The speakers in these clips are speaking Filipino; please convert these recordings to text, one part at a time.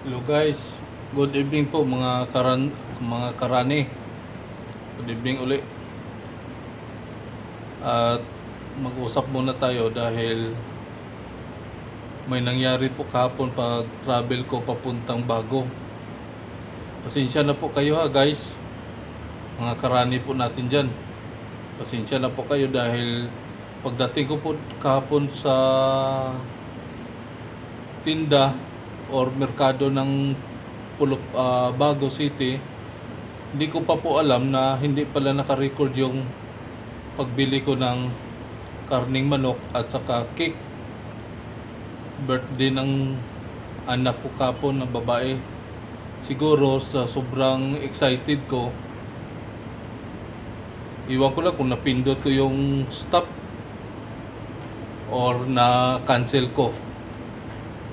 Hello guys, good evening po mga karani. Good evening uli. At mag-usap muna tayo dahil may nangyari po kahapon pag travel ko papuntang Bago. Pasensya na po kayo ha guys, mga karani po natin dyan. Pasensya na po kayo dahil pagdating ko po kahapon sa tinda or merkado ng Bago City, hindi ko pa po alam na hindi pala naka-record yung pagbili ko ng karning manok at saka cake. Birthday ng anak ko kapon na babae. Siguro sa sobrang excited ko, iwan ko lang kung napindot ko yung stop or na cancel ko.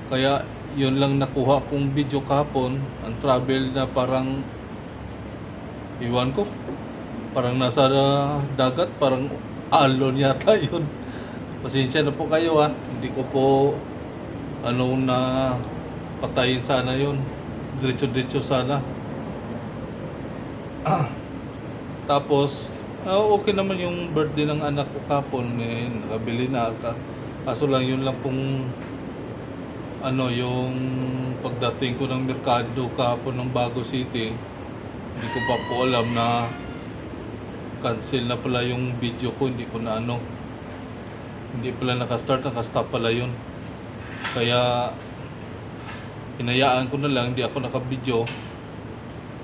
Kaya yun lang nakuha kong video kahapon, ang travel na parang iwan ko, parang nasa dagat, parang alon yata yun. Pasensya na po kayo ha, hindi ko po na patayin sana yun, diretso sana. Tapos okay naman yung birthday ng anak ko kapon, nakabili na, kaso lang yun lang pong yung pagdating ko ng merkado kahapon ng Bago City, hindi ko pa po alam na cancel na pala yung video ko. Hindi ko na hindi pala nakastop pala yun. Kaya hinayaan ko na lang, hindi ako nakabidyo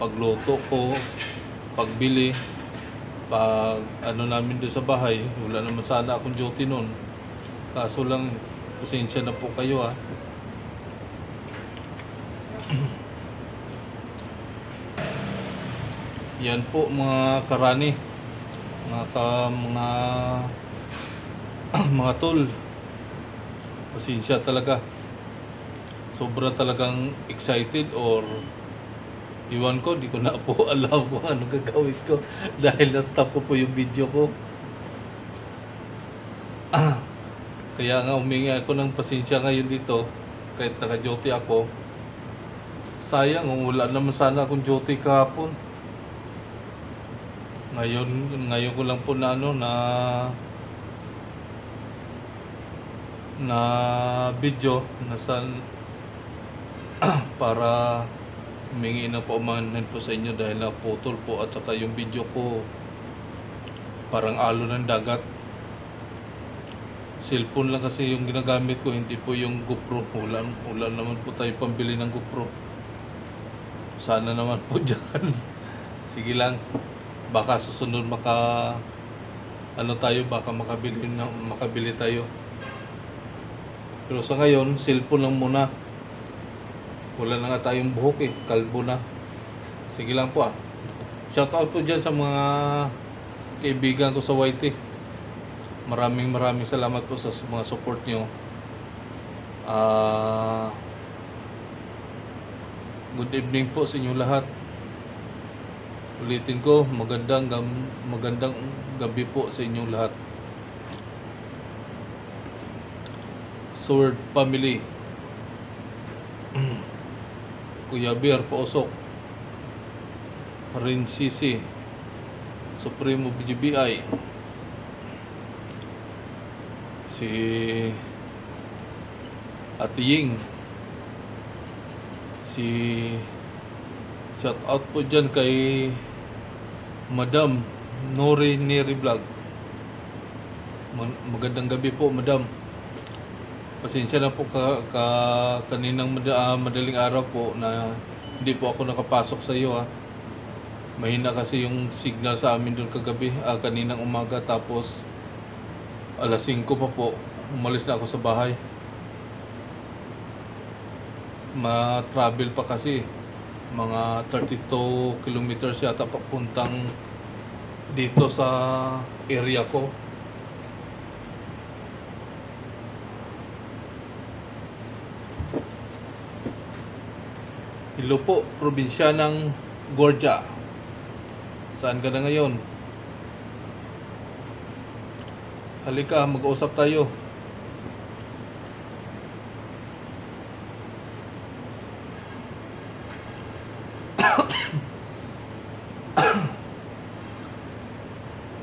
pagluto ko, pagbili, pag namin doon sa bahay. Wala naman sana akong duty noon, kaso lang pasensya na po kayo ha. Yan po mga karani, mga tol, pasensya talaga, sobra talagang excited or iwan ko, di ko na po alam kung ano gagawin ko dahil na-stop ko po yung video ko. Kaya nga humingi ako ng pasensya ngayon dito kahit naka-duty ako. Sayang, wala naman sana akong duty kahapon. Ngayon ko lang po na video para humingi ng paumanhin po sa inyo dahil naputol po at saka yung video ko parang alon ng dagat. Cellphone lang kasi yung ginagamit ko, hindi po yung GoPro. Wala naman po tayo pambili ng GoPro. Sana naman po dyan. Sige lang, baka susunod baka makabili tayo. Pero sa ngayon, cellphone lang muna. Wala na nga tayong buhok kalbo na. Sige lang po Shout out po dyan sa mga kaibigan ko sa YT. Maraming salamat po sa mga support nyo. Good evening po sa inyo lahat. Ulitin ko, magandang gabi po sa inyong lahat. Sword family, Kuya Bear Pausok, Rin Sisi, Supremo BGBI, si Ate Ying, shout out po dyan kay Madam Nori Vlog. Magandang gabi po Madam. Pasensya na po kaninang madaling araw po na hindi po ako nakapasok sa iyo Mahina kasi yung signal sa amin doon kagabi, kaninang umaga, tapos alas 5 pa po umalis na ako sa bahay. Ma-travel pa kasi mga 32 kilometers yata papuntang dito sa area ko. Hello po, probinsya ng Gorja. Saan ka na ngayon? Halika, mag-usap tayo.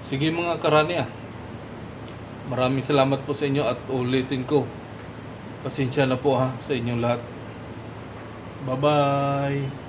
Sige mga karani maraming salamat po sa inyo at ulitin ko. Pasensya na po ha sa inyong lahat. Bye bye.